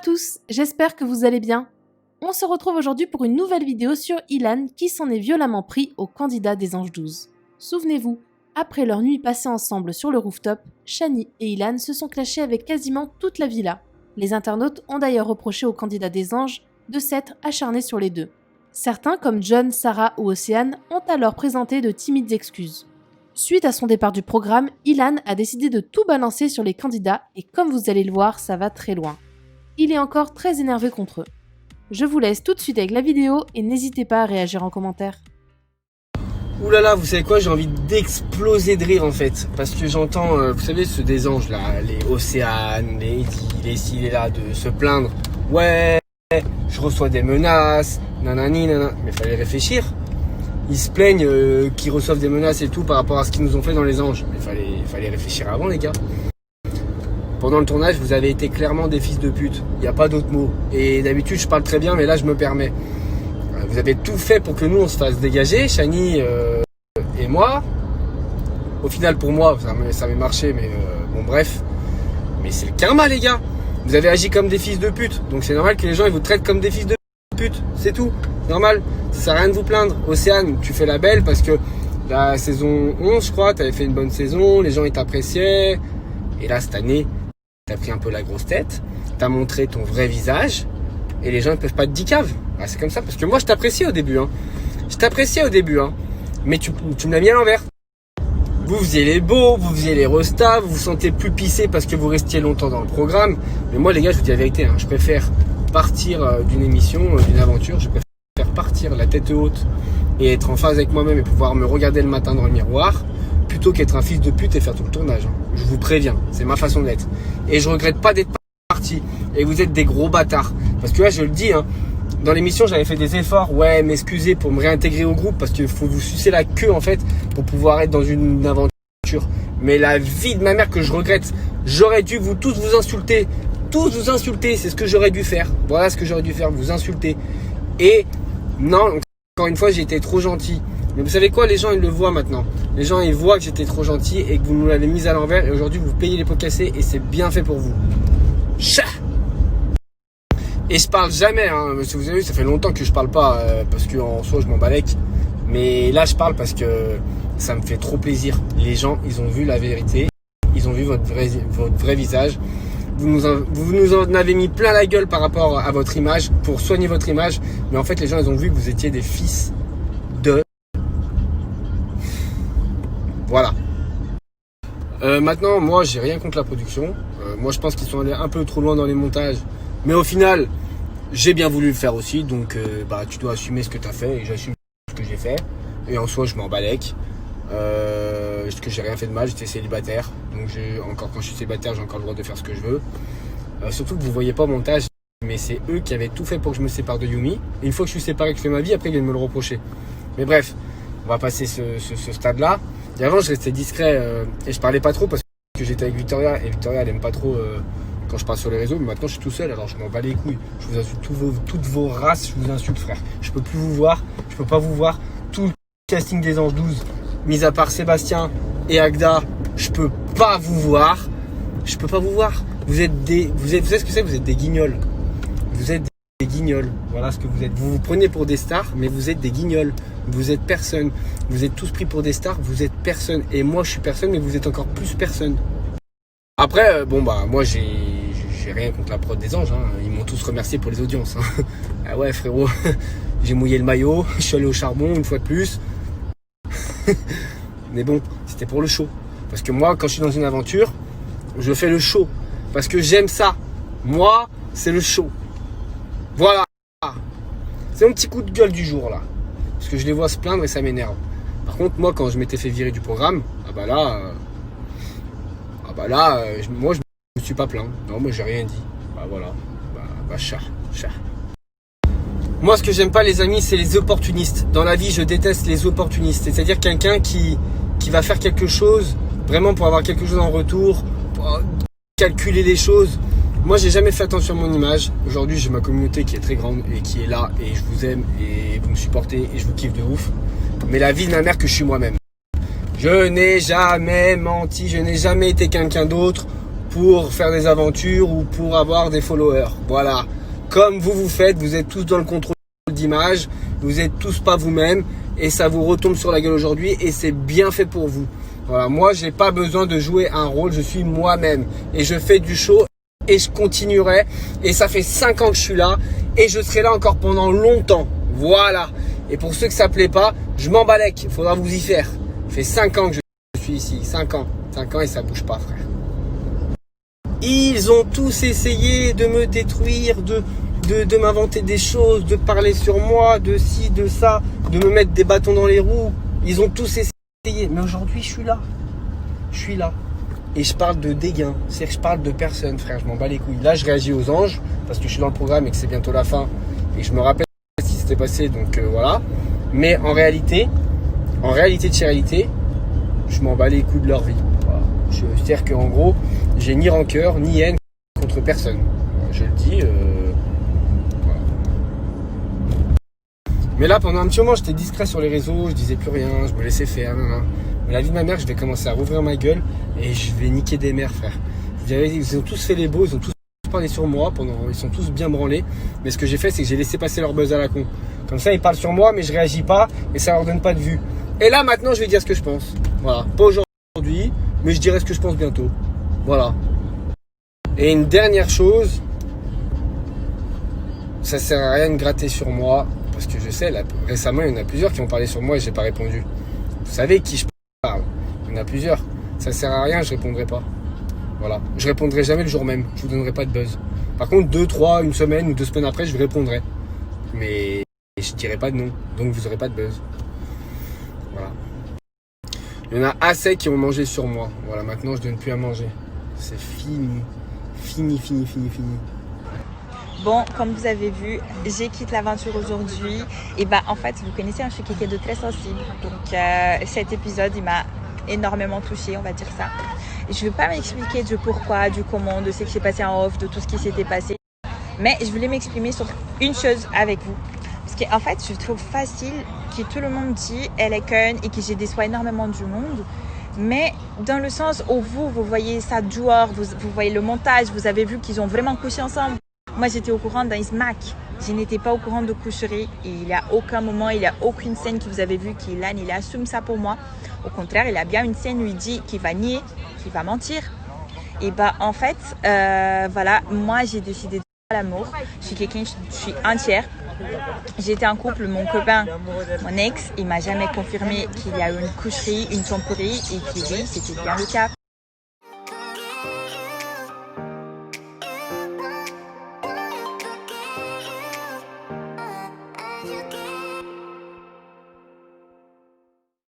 tous, j'espère que vous allez bien. On se retrouve aujourd'hui pour une nouvelle vidéo sur Ilan qui s'en est violemment pris au candidat des Anges 12. Souvenez-vous, après leur nuit passée ensemble sur le rooftop, Shani et Ilan se sont clashés avec quasiment toute la villa. Les internautes ont d'ailleurs reproché au candidat des Anges de s'être acharné sur les deux. Certains, comme John, Sarah ou Océane, ont alors présenté de timides excuses. Suite à son départ du programme, Ilan a décidé de tout balancer sur les candidats et comme vous allez le voir, ça va très loin. Il est encore très énervé contre eux. Je vous laisse tout de suite avec la vidéo et n'hésitez pas à réagir en commentaire. Ouh là là, vous savez quoi, j'ai envie d'exploser de rire en fait. Parce que j'entends, vous savez, ceux des anges là, les Océane, les Eddie, les ci, les là, de se plaindre. Ouais, je reçois des menaces, nanani, nanana. Mais fallait réfléchir. Ils se plaignent qu'ils reçoivent des menaces et tout par rapport à ce qu'ils nous ont fait dans les anges. Mais fallait réfléchir avant les gars. Pendant le tournage, vous avez été clairement des fils de pute. Il n'y a pas d'autre mot. Et d'habitude, je parle très bien, mais là, je me permets. Vous avez tout fait pour que nous, on se fasse dégager, Shani et moi. Au final, pour moi, ça m'est marché, mais bon, bref. Mais c'est le karma, les gars. Vous avez agi comme des fils de pute. Donc, c'est normal que les gens ils vous traitent comme des fils de pute. C'est tout. Normal. Ça sert à rien de vous plaindre. Océane, tu fais la belle parce que la saison 11, je crois, tu avais fait une bonne saison. Les gens, ils t'appréciaient. Et là, cette année, t'as pris un peu la grosse tête, t'as montré ton vrai visage et les gens ne peuvent pas te dire cave. Ah, c'est comme ça parce que moi je t'appréciais au début. Mais tu me l'as mis à l'envers. Vous faisiez les beaux, vous faisiez les restas, vous vous sentez plus pissé parce que vous restiez longtemps dans le programme. Mais moi les gars, je vous dis la vérité, je préfère partir d'une émission, d'une aventure, je préfère partir la tête haute et être en phase avec moi-même et pouvoir me regarder le matin dans le miroir plutôt qu'être un fils de pute et faire tout le tournage. Je vous préviens, c'est ma façon d'être. Et je regrette pas d'être parti. Et vous êtes des gros bâtards. Parce que là, je le dis, dans l'émission, j'avais fait des efforts. Ouais, m'excuser pour me réintégrer au groupe parce qu'il faut vous sucer la queue, en fait, pour pouvoir être dans une aventure. Mais la vie de ma mère que je regrette, j'aurais dû tous vous insulter. Tous vous insulter, c'est ce que j'aurais dû faire. Voilà ce que j'aurais dû faire, vous insulter. Et non, encore une fois, j'ai été trop gentil. Mais vous savez quoi, les gens ils le voient maintenant. Les gens ils voient que j'étais trop gentil et que vous nous l'avez mis à l'envers et aujourd'hui vous payez les pots cassés et c'est bien fait pour vous. Chat. Et je parle jamais, si vous avez vu, ça fait longtemps que je parle pas parce qu'en soi je m'en balèque. Mais là je parle parce que ça me fait trop plaisir. Les gens ils ont vu la vérité, ils ont vu votre vrai visage. Vous nous en avez mis plein la gueule par rapport à votre image pour soigner votre image. Mais en fait les gens ils ont vu que vous étiez des fils de... Voilà. Maintenant, moi, j'ai rien contre la production. Moi, je pense qu'ils sont allés un peu trop loin dans les montages. Mais au final, j'ai bien voulu le faire aussi. Donc, tu dois assumer ce que tu as fait. Et j'assume ce que j'ai fait. Et en soi, je m'en balèque. Parce que j'ai rien fait de mal. J'étais célibataire. Donc, encore quand je suis célibataire, j'ai encore le droit de faire ce que je veux. Surtout que vous voyez pas au montage. Mais c'est eux qui avaient tout fait pour que je me sépare de Yumi. Et une fois que je suis séparé, que je fais ma vie, après, ils viennent me le reprocher. Mais bref, on va passer ce stade-là. Et avant, je restais discret et je parlais pas trop parce que j'étais avec Victoria et Victoria elle aime pas trop quand je parle sur les réseaux. Mais maintenant, je suis tout seul, alors je m'en bats les couilles. Je vous insulte toutes vos races, je vous insulte, frère. Je peux plus vous voir, je peux pas vous voir. Tout le casting des Anges 12, mis à part Sébastien et Agda, je peux pas vous voir. Je peux pas vous voir. Vous savez ce que c'est? Vous êtes des guignols. Vous êtes des guignols. Voilà ce que vous êtes. Vous vous prenez pour des stars, mais vous êtes des guignols. Vous êtes personne. Vous êtes tous pris pour des stars, vous êtes personne. Et moi, je suis personne, mais vous êtes encore plus personne. Après, moi, j'ai rien contre la prod des Anges. Ils m'ont tous remercié pour les audiences. Ah ouais, frérot, j'ai mouillé le maillot, je suis allé au charbon une fois de plus. Mais bon, c'était pour le show. Parce que moi, quand je suis dans une aventure, je fais le show. Parce que j'aime ça. Moi, c'est le show. Voilà. C'est mon petit coup de gueule du jour, là. Parce que je les vois se plaindre et ça m'énerve. Par contre, moi, quand je m'étais fait virer du programme, moi, je me suis pas plaint. Non, moi, j'ai rien dit. Voilà. Chat. Moi, ce que j'aime pas, les amis, c'est les opportunistes. Dans la vie, je déteste les opportunistes. C'est-à-dire quelqu'un qui va faire quelque chose, vraiment pour avoir quelque chose en retour, pour calculer les choses. Moi, j'ai jamais fait attention à mon image. Aujourd'hui, j'ai ma communauté qui est très grande et qui est là. Et je vous aime et vous me supportez et je vous kiffe de ouf. Mais la vie de ma mère que je suis moi-même. Je n'ai jamais menti. Je n'ai jamais été quelqu'un d'autre pour faire des aventures ou pour avoir des followers. Voilà. Comme vous faites, vous êtes tous dans le contrôle d'image, vous êtes tous pas vous-même et ça vous retombe sur la gueule aujourd'hui et c'est bien fait pour vous. Voilà, moi j'ai pas besoin de jouer un rôle, je suis moi-même et je fais du show et je continuerai et ça fait 5 ans que je suis là et je serai là encore pendant longtemps. Voilà. Et pour ceux que ça plaît pas, je m'en balèque, il faudra vous y faire. Ça fait 5 ans que je suis ici, 5 ans et ça bouge pas, frère. Ils ont tous essayé de me détruire, de m'inventer des choses, de parler sur moi, de ci, de ça, de me mettre des bâtons dans les roues. Ils ont tous essayé. Mais aujourd'hui, je suis là. Je suis là. Et je parle de dégain. C'est-à-dire que je parle de personne, frère. Je m'en bats les couilles. Là, je réagis aux anges parce que je suis dans le programme et que c'est bientôt la fin. Et je me rappelle ce qui s'était passé. Donc voilà. Mais en réalité, de chez réalité, je m'en bats les couilles de leur vie. Voilà. C'est-à-dire qu'en gros, j'ai ni rancœur, ni haine contre personne. Je le dis. Voilà. Mais là, pendant un petit moment, j'étais discret sur les réseaux, je disais plus rien, je me laissais faire. Mais la vie de ma mère, je vais commencer à rouvrir ma gueule et je vais niquer des mères, frère. Ils ont tous fait les beaux, ils ont tous parlé sur moi, ils sont tous bien branlés. Mais ce que j'ai fait, c'est que j'ai laissé passer leur buzz à la con. Comme ça, ils parlent sur moi, mais je réagis pas et ça leur donne pas de vue. Et là, maintenant, je vais dire ce que je pense. Voilà. Pas aujourd'hui, mais je dirai ce que je pense bientôt. Voilà. Et une dernière chose, ça sert à rien de gratter sur moi, parce que je sais, là, récemment, il y en a plusieurs qui ont parlé sur moi et j'ai pas répondu. Vous savez qui je parle. Il y en a plusieurs. Ça sert à rien, je répondrai pas. Voilà. Je répondrai jamais le jour même. Je vous donnerai pas de buzz. Par contre, 2, 3, une semaine ou 2 semaines après, je vous répondrai. Mais je dirai pas de nom. Donc vous aurez pas de buzz. Voilà. Il y en a assez qui ont mangé sur moi. Voilà, maintenant je donne plus à manger. C'est fini. Fini. Bon, comme vous avez vu, j'ai quitté l'aventure aujourd'hui. Et bah, en fait, vous connaissez, je suis quelqu'un de très sensible. Donc, cet épisode, il m'a énormément touchée, on va dire ça. Et je ne vais pas m'expliquer du pourquoi, du comment, de ce qui s'est passé en off, de tout ce qui s'était passé. Mais je voulais m'exprimer sur une chose avec vous. Parce qu'en fait, je trouve facile que tout le monde dit elle est conne et que j'ai déçois énormément du monde. Mais dans le sens où vous voyez ça dehors, vous voyez le montage, vous avez vu qu'ils ont vraiment couché ensemble. Moi, j'étais au courant d'un smack. Je n'étais pas au courant de coucherie. Et il n'y a aucun moment, il n'y a aucune scène que vous avez vue qu'Ilan, il assume ça pour moi. Au contraire, il a bien une scène où il dit qu'il va nier, qu'il va mentir. Et bah, en fait, voilà, moi, j'ai décidé de faire l'amour. Je suis quelqu'un, je suis entière. J'étais en couple, mon copain, mon ex, il m'a jamais confirmé qu'il y a eu une coucherie, une tromperie et que oui, c'était bien le cas. You